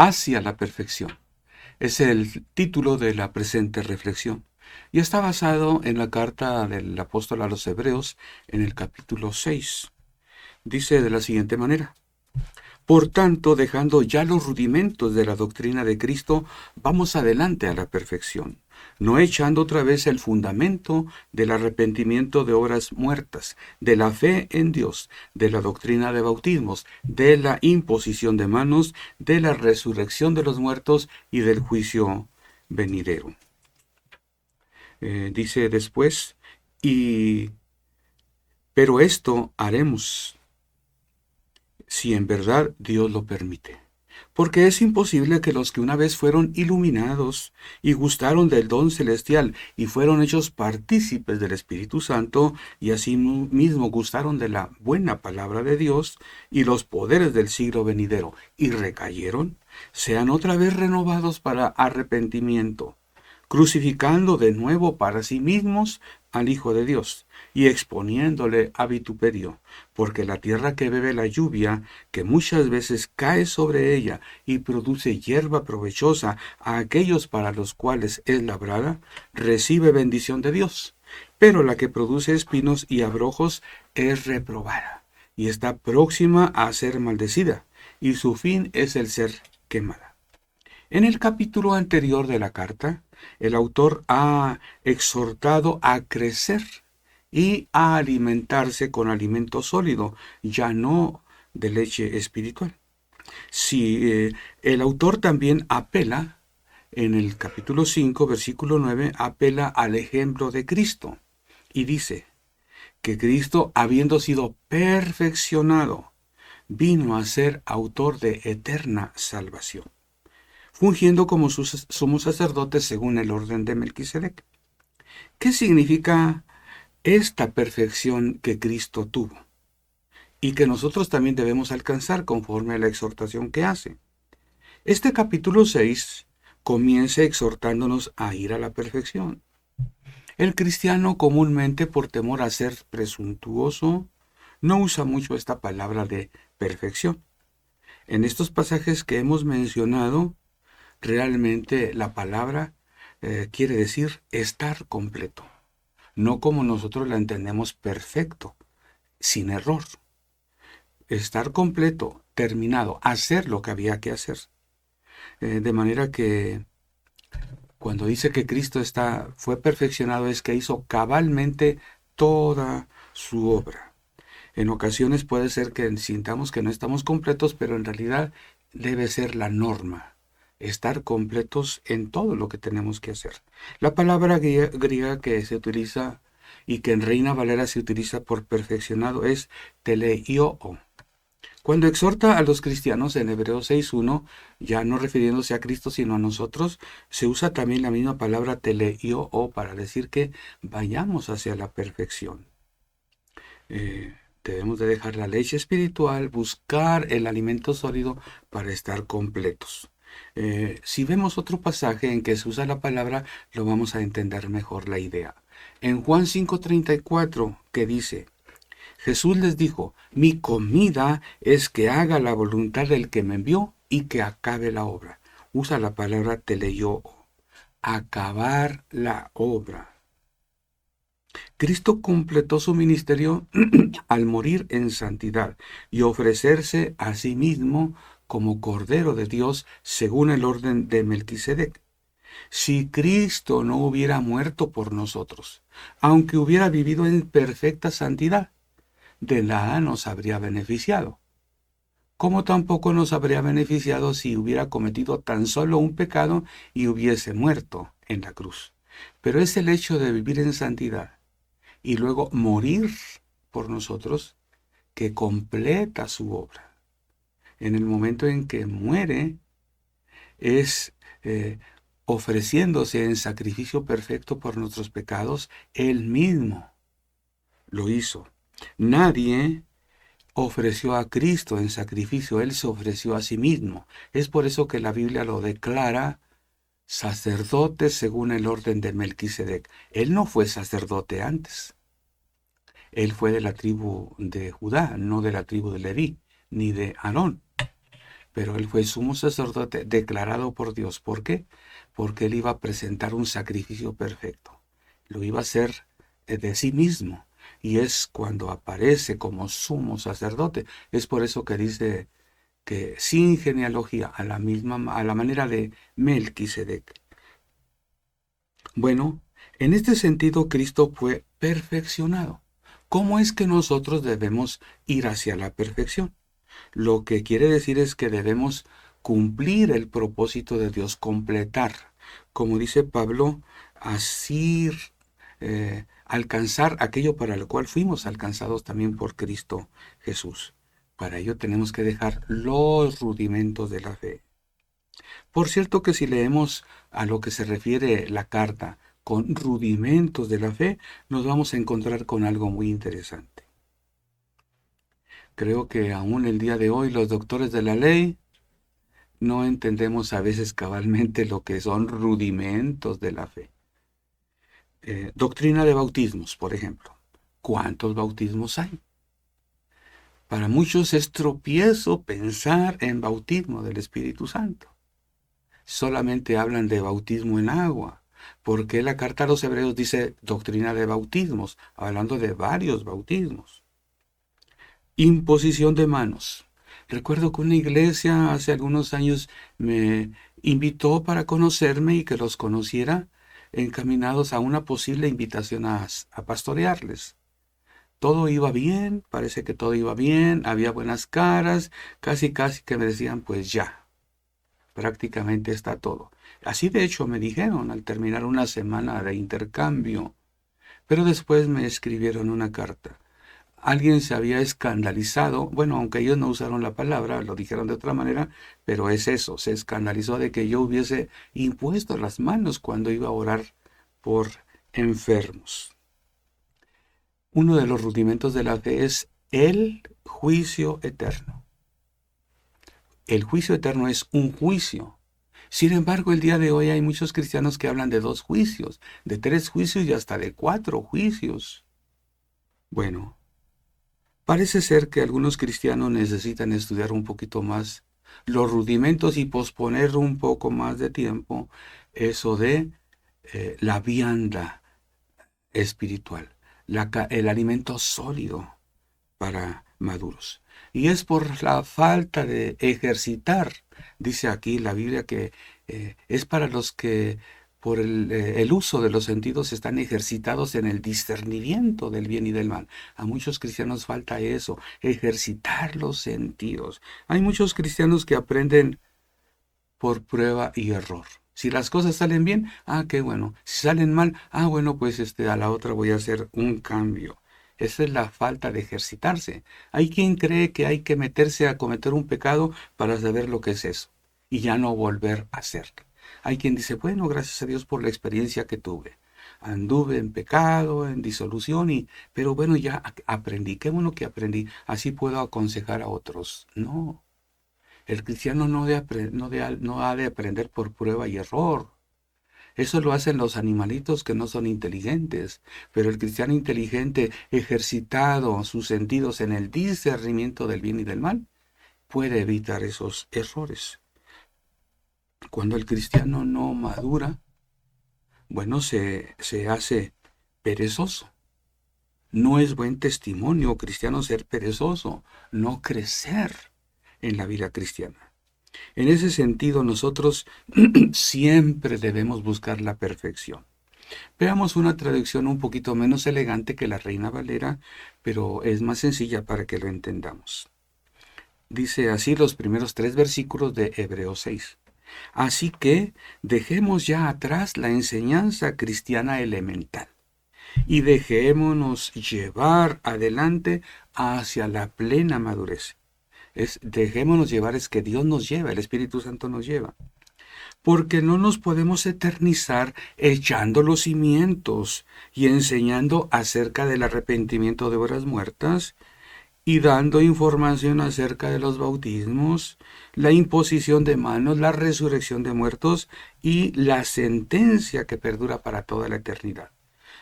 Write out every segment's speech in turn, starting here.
hacia la perfección. Es el título de la presente reflexión y está basado en la carta del apóstol a los Hebreos en el capítulo 6. Dice de la siguiente manera: Por tanto, dejando ya los rudimentos de la doctrina de Cristo, vamos adelante a la perfección, no echando otra vez el fundamento del arrepentimiento de obras muertas, de la fe en Dios, de la doctrina de bautismos, de la imposición de manos, de la resurrección de los muertos y del juicio venidero. Dice después, pero esto haremos si en verdad Dios lo permite. Porque es imposible que los que una vez fueron iluminados y gustaron del don celestial y fueron hechos partícipes del Espíritu Santo y así mismo gustaron de la buena palabra de Dios y los poderes del siglo venidero y recayeron, sean otra vez renovados para arrepentimiento, crucificando de nuevo para sí mismos al Hijo de Dios y exponiéndole a vituperio, porque la tierra que bebe la lluvia, que muchas veces cae sobre ella y produce hierba provechosa a aquellos para los cuales es labrada, recibe bendición de Dios. Pero la que produce espinos y abrojos es reprobada y está próxima a ser maldecida, y su fin es el ser quemada. En el capítulo anterior de la carta, el autor ha exhortado a crecer y a alimentarse con alimento sólido, ya no de leche espiritual. Si el autor también apela, en el capítulo 5, versículo 9, apela al ejemplo de Cristo y dice que Cristo, habiendo sido perfeccionado, vino a ser autor de eterna salvación, fungiendo como sumo sacerdote según el orden de Melquisedec. ¿Qué significa esta perfección que Cristo tuvo y que nosotros también debemos alcanzar conforme a la exhortación que hace? Este capítulo 6 comienza exhortándonos a ir a la perfección. El cristiano comúnmente, por temor a ser presuntuoso, no usa mucho esta palabra de perfección. En estos pasajes que hemos mencionado, realmente la palabra quiere decir estar completo, no como nosotros la entendemos, perfecto, sin error. Estar completo, terminado, hacer lo que había que hacer. De manera que cuando dice que Cristo fue perfeccionado, es que hizo cabalmente toda su obra. En ocasiones puede ser que sintamos que no estamos completos, pero en realidad debe ser la norma, estar completos en todo lo que tenemos que hacer. La palabra griega que se utiliza y que en Reina Valera se utiliza por perfeccionado es teleio. Cuando exhorta a los cristianos en Hebreos 6.1, ya no refiriéndose a Cristo sino a nosotros, se usa también la misma palabra teleio para decir que vayamos hacia la perfección. Debemos de dejar la leche espiritual, buscar el alimento sólido para estar completos. Si vemos otro pasaje en que se usa la palabra, lo vamos a entender mejor la idea. En Juan 5.34, que dice: Jesús les dijo, mi comida es que haga la voluntad del que me envió y que acabe la obra. Usa la palabra teleio, acabar la obra. Cristo completó su ministerio al morir en santidad y ofrecerse a sí mismo como Cordero de Dios según el orden de Melquisedec. Si Cristo no hubiera muerto por nosotros, aunque hubiera vivido en perfecta santidad, de nada nos habría beneficiado, como tampoco nos habría beneficiado si hubiera cometido tan solo un pecado y hubiese muerto en la cruz. Pero es el hecho de vivir en santidad y luego morir por nosotros que completa su obra. En el momento en que muere, es ofreciéndose en sacrificio perfecto por nuestros pecados. Él mismo lo hizo. Nadie ofreció a Cristo en sacrificio, Él se ofreció a sí mismo. Es por eso que la Biblia lo declara sacerdote según el orden de Melquisedec. Él no fue sacerdote antes. Él fue de la tribu de Judá, no de la tribu de Leví, ni de Aarón. pero él fue sumo sacerdote declarado por Dios. ¿Por qué? Porque él iba a presentar un sacrificio perfecto. Lo iba a hacer de sí mismo. Y es cuando aparece como sumo sacerdote. Es por eso que dice que sin genealogía, a la manera de Melquisedec. Bueno, en este sentido Cristo fue perfeccionado. ¿Cómo es que nosotros debemos ir hacia la perfección? Lo que quiere decir es que debemos cumplir el propósito de Dios, completar, como dice Pablo, así alcanzar aquello para lo cual fuimos alcanzados también por Cristo Jesús. Para ello tenemos que dejar los rudimentos de la fe. Por cierto que si leemos a lo que se refiere la carta con rudimentos de la fe, nos vamos a encontrar con algo muy interesante. Creo que aún el día de hoy los doctores de la ley no entendemos a veces cabalmente lo que son rudimentos de la fe. Doctrina de bautismos, por ejemplo. ¿Cuántos bautismos hay? Para muchos es tropiezo pensar en bautismo del Espíritu Santo. Solamente hablan de bautismo en agua. Porque la carta a los Hebreos dice doctrina de bautismos, hablando de varios bautismos? Imposición de manos. Recuerdo que una iglesia hace algunos años me invitó para conocerme y que los conociera, encaminados a una posible invitación a pastorearles. Todo iba bien, parece que todo iba bien, había buenas caras, casi que me decían, pues ya, prácticamente está todo. Así de hecho me dijeron al terminar una semana de intercambio, pero después me escribieron una carta. Alguien se había escandalizado, bueno, aunque ellos no usaron la palabra, lo dijeron de otra manera, pero es eso, se escandalizó de que yo hubiese impuesto las manos cuando iba a orar por enfermos. Uno de los rudimentos de la fe es el juicio eterno. El juicio eterno es un juicio. Sin embargo, el día de hoy hay muchos cristianos que hablan de 2 juicios, de 3 juicios y hasta de 4 juicios. Bueno, parece ser que algunos cristianos necesitan estudiar un poquito más los rudimentos y posponer un poco más de tiempo eso de la vianda espiritual, el alimento sólido para maduros. Y es por la falta de ejercitar, dice aquí la Biblia, que es para los que por el uso de los sentidos están ejercitados en el discernimiento del bien y del mal. A muchos cristianos falta eso, ejercitar los sentidos. Hay muchos cristianos que aprenden por prueba y error. Si las cosas salen bien, qué bueno. Si salen mal, bueno, pues a la otra voy a hacer un cambio. Esa es la falta de ejercitarse. Hay quien cree que hay que meterse a cometer un pecado para saber lo que es eso y ya no volver a hacerlo. Hay quien dice, bueno, gracias a Dios por la experiencia que tuve. Anduve en pecado, en disolución, pero bueno, ya aprendí. Qué bueno que aprendí. Así puedo aconsejar a otros. No. El cristiano no ha de aprender por prueba y error. Eso lo hacen los animalitos que no son inteligentes, pero el cristiano inteligente, ejercitado sus sentidos en el discernimiento del bien y del mal, puede evitar esos errores. Cuando el cristiano no madura, bueno, se hace perezoso. No es buen testimonio cristiano ser perezoso, no crecer en la vida cristiana. En ese sentido, nosotros siempre debemos buscar la perfección. Veamos una traducción un poquito menos elegante que la Reina Valera, pero es más sencilla para que lo entendamos. Dice así los primeros 3 versículos de Hebreos 6. Así que dejemos ya atrás la enseñanza cristiana elemental y dejémonos llevar adelante hacia la plena madurez. Dejémonos llevar, es que Dios nos lleva, el Espíritu Santo nos lleva. Porque no nos podemos eternizar echando los cimientos y enseñando acerca del arrepentimiento de obras muertas y dando información acerca de los bautismos, la imposición de manos, la resurrección de muertos y la sentencia que perdura para toda la eternidad.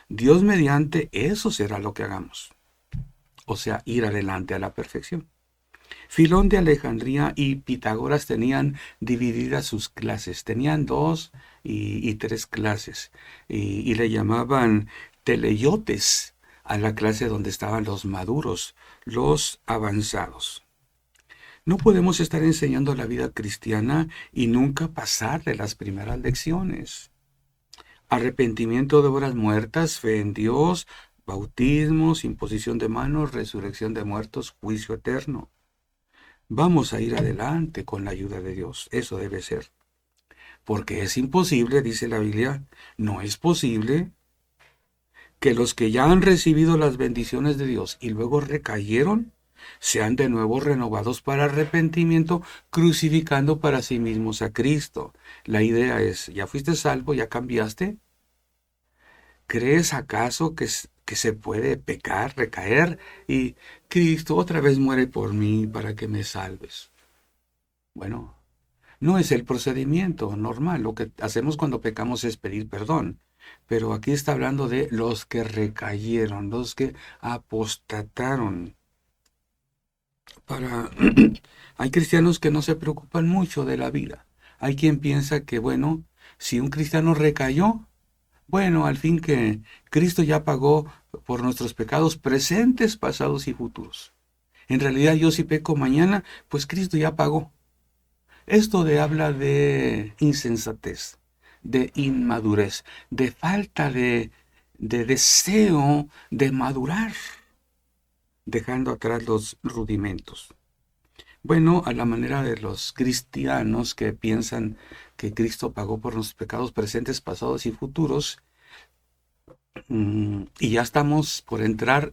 Dios mediante, eso será lo que hagamos. O sea, ir adelante a la perfección. Filón de Alejandría y Pitágoras tenían divididas sus clases, tenían dos y tres clases, y le llamaban teleiotes a la clase donde estaban los maduros, los avanzados. No podemos estar enseñando la vida cristiana y nunca pasar de las primeras lecciones. Arrepentimiento de obras muertas, fe en Dios, bautismos, imposición de manos, resurrección de muertos, juicio eterno. Vamos a ir adelante con la ayuda de Dios. Eso debe ser. Porque es imposible, dice la Biblia, no es posible que los que ya han recibido las bendiciones de Dios y luego recayeron, sean de nuevo renovados para arrepentimiento, crucificando para sí mismos a Cristo. La idea es, ¿ya fuiste salvo? ¿Ya cambiaste? ¿Crees acaso que se puede pecar, recaer y Cristo otra vez muere por mí para que me salves? Bueno, no es el procedimiento normal. Lo que hacemos cuando pecamos es pedir perdón. Pero aquí está hablando de los que recayeron, los que apostataron. Para Hay cristianos que no se preocupan mucho de la vida. Hay quien piensa que, bueno, si un cristiano recayó, bueno, al fin que Cristo ya pagó por nuestros pecados presentes, pasados y futuros. En realidad yo si peco mañana, pues Cristo ya pagó. Esto habla de insensatez, de inmadurez, de falta de deseo de madurar, dejando atrás los rudimentos. Bueno, a la manera de los cristianos que piensan que Cristo pagó por los pecados presentes, pasados y futuros, y ya estamos por entrar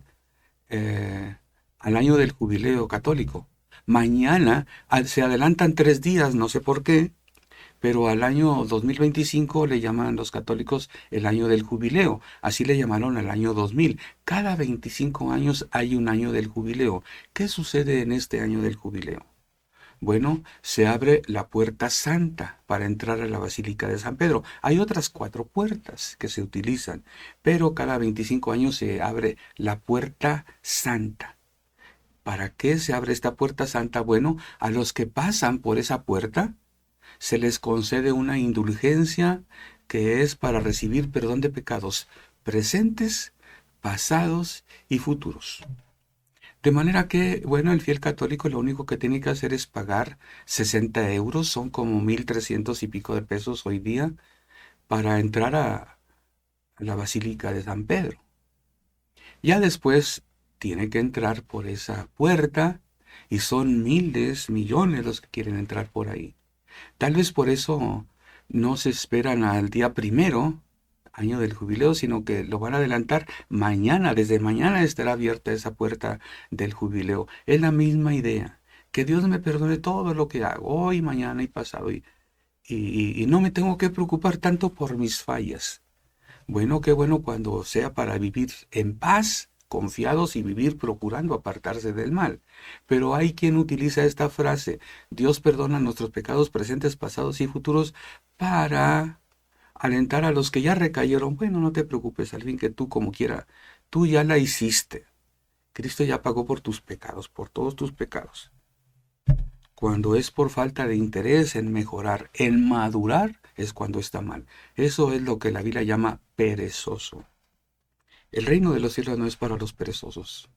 al año del jubileo católico. Mañana se adelantan 3 días, no sé por qué, pero al año 2025 le llaman los católicos el año del jubileo. Así le llamaron al año 2000. Cada 25 años hay un año del jubileo. ¿Qué sucede en este año del jubileo? Bueno, se abre la puerta santa para entrar a la Basílica de San Pedro. Hay otras 4 puertas que se utilizan, pero cada 25 años se abre la puerta santa. ¿Para qué se abre esta puerta santa? Bueno, a los que pasan por esa puerta se les concede una indulgencia que es para recibir perdón de pecados presentes, pasados y futuros. De manera que, bueno, el fiel católico lo único que tiene que hacer es pagar 60 euros, son como 1.300 y pico de pesos hoy día, para entrar a la Basílica de San Pedro. Ya después tiene que entrar por esa puerta y son miles, millones los que quieren entrar por ahí. Tal vez por eso no se esperan al día primero, año del jubileo, sino que lo van a adelantar mañana. Desde mañana estará abierta esa puerta del jubileo. Es la misma idea. Que Dios me perdone todo lo que hago, hoy, mañana y pasado. Y no me tengo que preocupar tanto por mis fallas. Bueno, qué bueno cuando sea para vivir en paz, confiados y vivir procurando apartarse del mal. Pero hay quien utiliza esta frase, Dios perdona nuestros pecados presentes, pasados y futuros, para alentar a los que ya recayeron. Bueno, no te preocupes, al fin que tú como quiera, tú ya la hiciste. Cristo ya pagó por tus pecados, por todos tus pecados. Cuando es por falta de interés en mejorar, en madurar, es cuando está mal. Eso es lo que la Biblia llama perezoso. El reino de los cielos no es para los perezosos.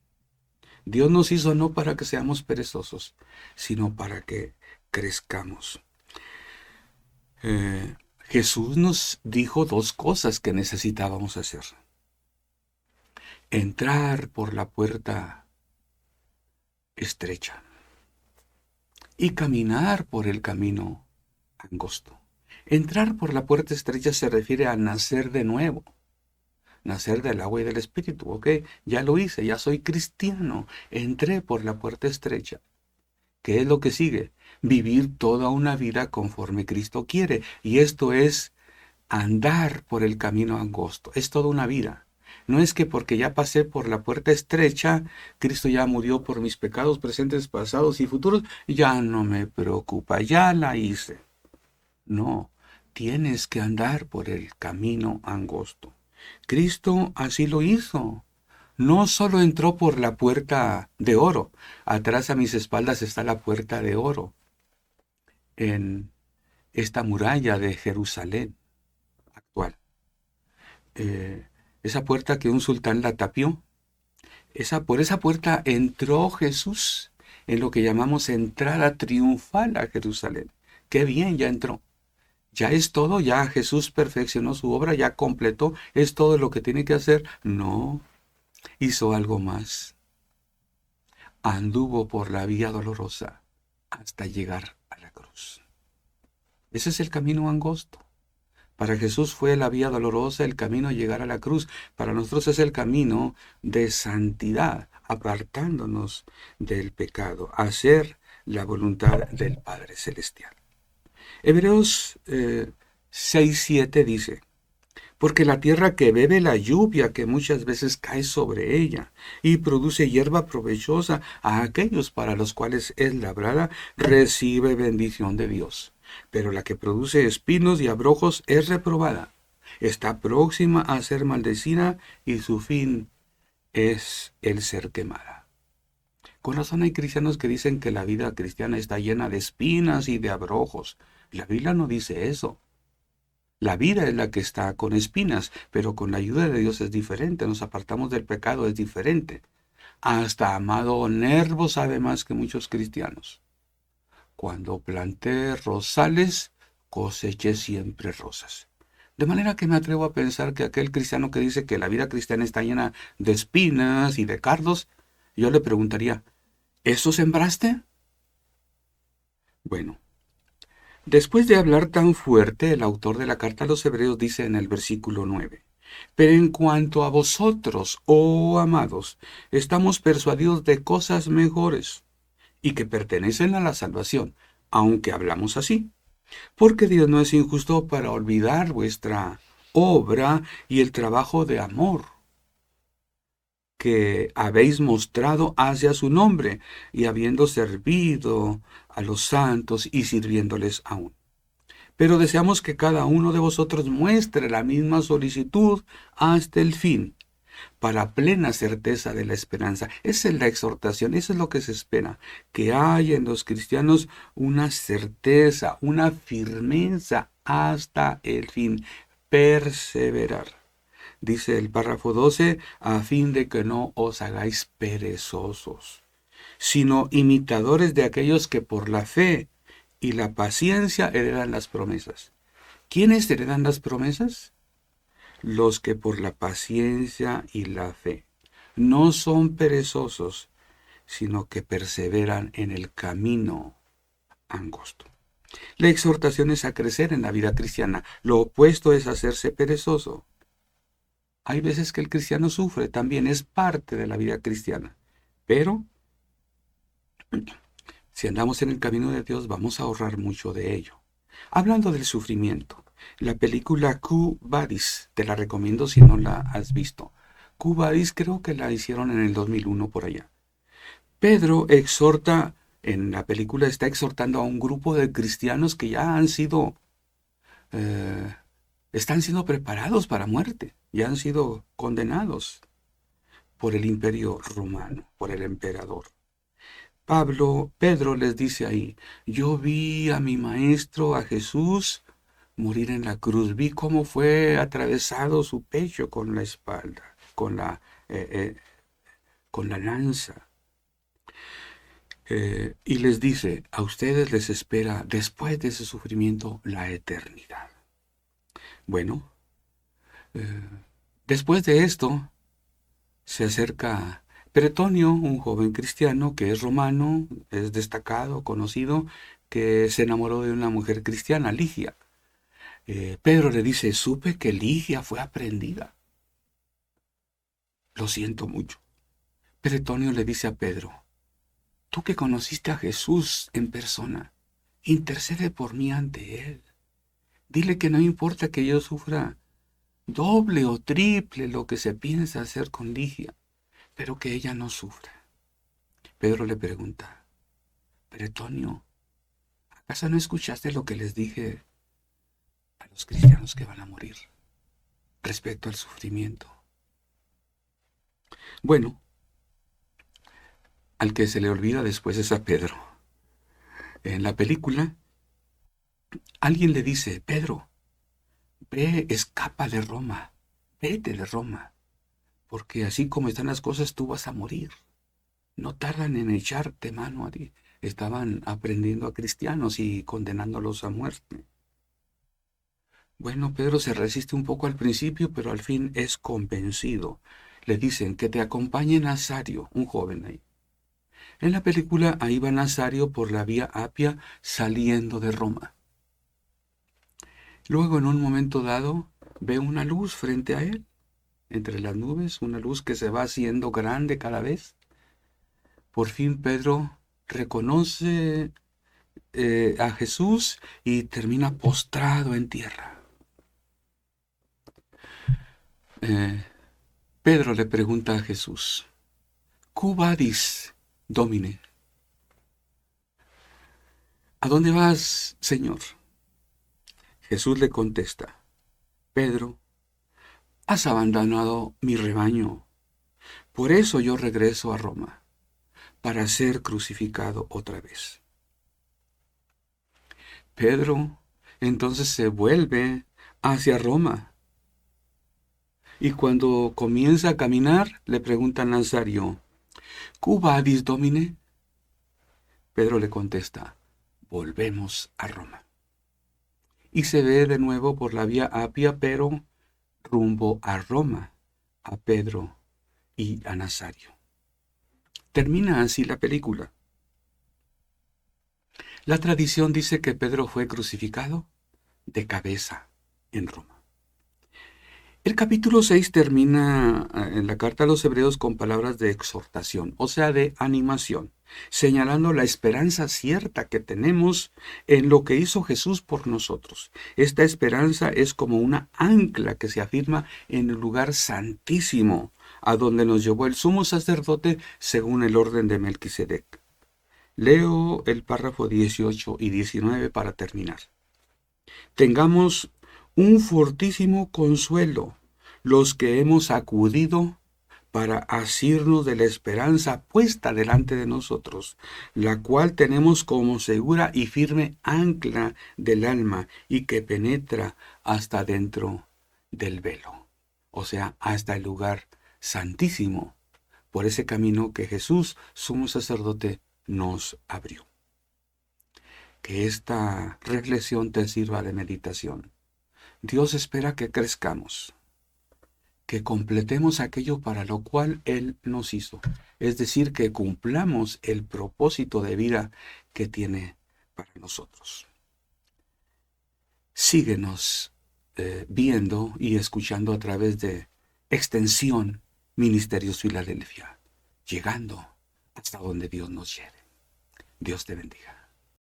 Dios nos hizo no para que seamos perezosos, sino para que crezcamos. Jesús nos dijo 2 cosas que necesitábamos hacer. Entrar por la puerta estrecha y caminar por el camino angosto. Entrar por la puerta estrecha se refiere a nacer de nuevo. Nacer del agua y del espíritu, ¿ok? Ya lo hice, ya soy cristiano. Entré por la puerta estrecha. ¿Qué es lo que sigue? Vivir toda una vida conforme Cristo quiere. Y esto es andar por el camino angosto. Es toda una vida. No es que porque ya pasé por la puerta estrecha, Cristo ya murió por mis pecados presentes, pasados y futuros, ya no me preocupa, ya la hice. No, tienes que andar por el camino angosto. Cristo así lo hizo. no solo entró por la puerta de oro, atrás a mis espaldas está la puerta de oro en esta muralla de Jerusalén actual. Eh, esa puerta que un sultán la tapió, por esa puerta entró Jesús en lo que llamamos entrada triunfal a Jerusalén. Qué bien, ya entró. Ya es todo, ya Jesús perfeccionó su obra, ya completó, es todo lo que tiene que hacer. No, hizo algo más. Anduvo por la vía dolorosa hasta llegar a la cruz. Ese es el camino angosto. Para Jesús fue la vía dolorosa, el camino a llegar a la cruz. Para nosotros es el camino de santidad, apartándonos del pecado, hacer la voluntad del Padre Celestial. Hebreos 6:7 dice, porque la tierra que bebe la lluvia que muchas veces cae sobre ella y produce hierba provechosa a aquellos para los cuales es labrada, recibe bendición de Dios. Pero la que produce espinos y abrojos es reprobada. Está próxima a ser maldecida y su fin es el ser quemada. Con razón hay cristianos que dicen que la vida cristiana está llena de espinas y de abrojos. La Biblia no dice eso. La vida es la que está con espinas, pero con la ayuda de Dios es diferente. Nos apartamos del pecado, es diferente. Hasta amado Nervo sabe más que muchos cristianos. Cuando planté rosales, coseché siempre rosas. De manera que me atrevo a pensar que aquel cristiano que dice que la vida cristiana está llena de espinas y de cardos, yo le preguntaría, ¿eso sembraste? Bueno, después de hablar tan fuerte, el autor de la carta a los Hebreos dice en el versículo 9, pero en cuanto a vosotros, oh amados, estamos persuadidos de cosas mejores y que pertenecen a la salvación, aunque hablamos así, porque Dios no es injusto para olvidar vuestra obra y el trabajo de amor que habéis mostrado hacia su nombre, y habiendo servido a los santos y sirviéndoles aún. Pero deseamos que cada uno de vosotros muestre la misma solicitud hasta el fin, para plena certeza de la esperanza. Esa es la exhortación, eso es lo que se espera, que haya en los cristianos una certeza, una firmeza hasta el fin, perseverar. Dice el párrafo 12, a fin de que no os hagáis perezosos, sino imitadores de aquellos que por la fe y la paciencia heredan las promesas. ¿Quiénes heredan las promesas? Los que por la paciencia y la fe no son perezosos, sino que perseveran en el camino angosto. La exhortación es a crecer en la vida cristiana. Lo opuesto es hacerse perezoso. Hay veces que el cristiano sufre, también es parte de la vida cristiana. Pero si andamos en el camino de Dios, vamos a ahorrar mucho de ello. Hablando del sufrimiento, la película Quo Vadis, te la recomiendo si no la has visto. Quo Vadis creo que la hicieron en el 2001 por allá. Pedro exhorta, en la película está exhortando a un grupo de cristianos que ya han sido, están siendo preparados para muerte, ya han sido condenados por el imperio romano, por el emperador. Pedro les dice ahí, yo vi a mi maestro, a Jesús, morir en la cruz. Vi cómo fue atravesado su pecho con la espalda, con la lanza. Y les dice, a ustedes les espera después de ese sufrimiento la eternidad. Bueno, eh, después de esto se acerca Pretonio, un joven cristiano que es romano, es destacado, conocido, que se enamoró de una mujer cristiana, Ligia. Pedro le dice, supe que Ligia fue aprendida. Lo siento mucho. Pretonio le dice a Pedro, tú que conociste a Jesús en persona, intercede por mí ante Él. Dile que no importa que yo sufra doble o triple lo que se piensa hacer con Ligia, pero que ella no sufra. Pedro le pregunta, Pretonio, ¿acaso no escuchaste lo que les dije a los cristianos que van a morir respecto al sufrimiento? Bueno, al que se le olvida después es a Pedro. En la película, alguien le dice, Pedro, ve, escapa de Roma, vete de Roma, porque así como están las cosas tú vas a morir. No tardan en echarte mano a ti. Estaban aprendiendo a cristianos y condenándolos a muerte. Bueno, Pedro se resiste un poco al principio, pero al fin es convencido. Le dicen que te acompañe Nazario, un joven ahí. En la película ahí va Nazario por la vía Apia saliendo de Roma. Luego en un momento dado ve una luz frente a él, entre las nubes, una luz que se va haciendo grande cada vez. Por fin Pedro reconoce a Jesús y termina postrado en tierra. Eh, Pedro le pregunta a Jesús, ¿Quo vadis, Domine? ¿A dónde vas, Señor? Jesús le contesta, Pedro, has abandonado mi rebaño. Por eso yo regreso a Roma, para ser crucificado otra vez. Pedro entonces se vuelve hacia Roma. Y cuando comienza a caminar, le pregunta a Nazario, ¿Quo vadis, Domine? Pedro le contesta, volvemos a Roma. Y se ve de nuevo por la vía Apia, pero rumbo a Roma, a Pedro y a Nazario. Termina así la película. La tradición dice que Pedro fue crucificado de cabeza en Roma. El capítulo 6 termina en la carta a los Hebreos con palabras de exhortación, o sea, de animación, señalando la esperanza cierta que tenemos en lo que hizo Jesús por nosotros. Esta esperanza es como una ancla que se afirma en el lugar santísimo, a donde nos llevó el sumo sacerdote según el orden de Melquisedec. Leo el párrafo 18 y 19 para terminar. Tengamos un fortísimo consuelo los que hemos acudido para asirnos de la esperanza puesta delante de nosotros, la cual tenemos como segura y firme ancla del alma y que penetra hasta dentro del velo, o sea, hasta el lugar santísimo, por ese camino que Jesús, sumo sacerdote, nos abrió. Que esta reflexión te sirva de meditación. Dios espera que crezcamos, que completemos aquello para lo cual Él nos hizo, es decir, que cumplamos el propósito de vida que tiene para nosotros. Síguenos viendo y escuchando a través de Extensión Ministerios Filadelfia, llegando hasta donde Dios nos lleve. Dios te bendiga.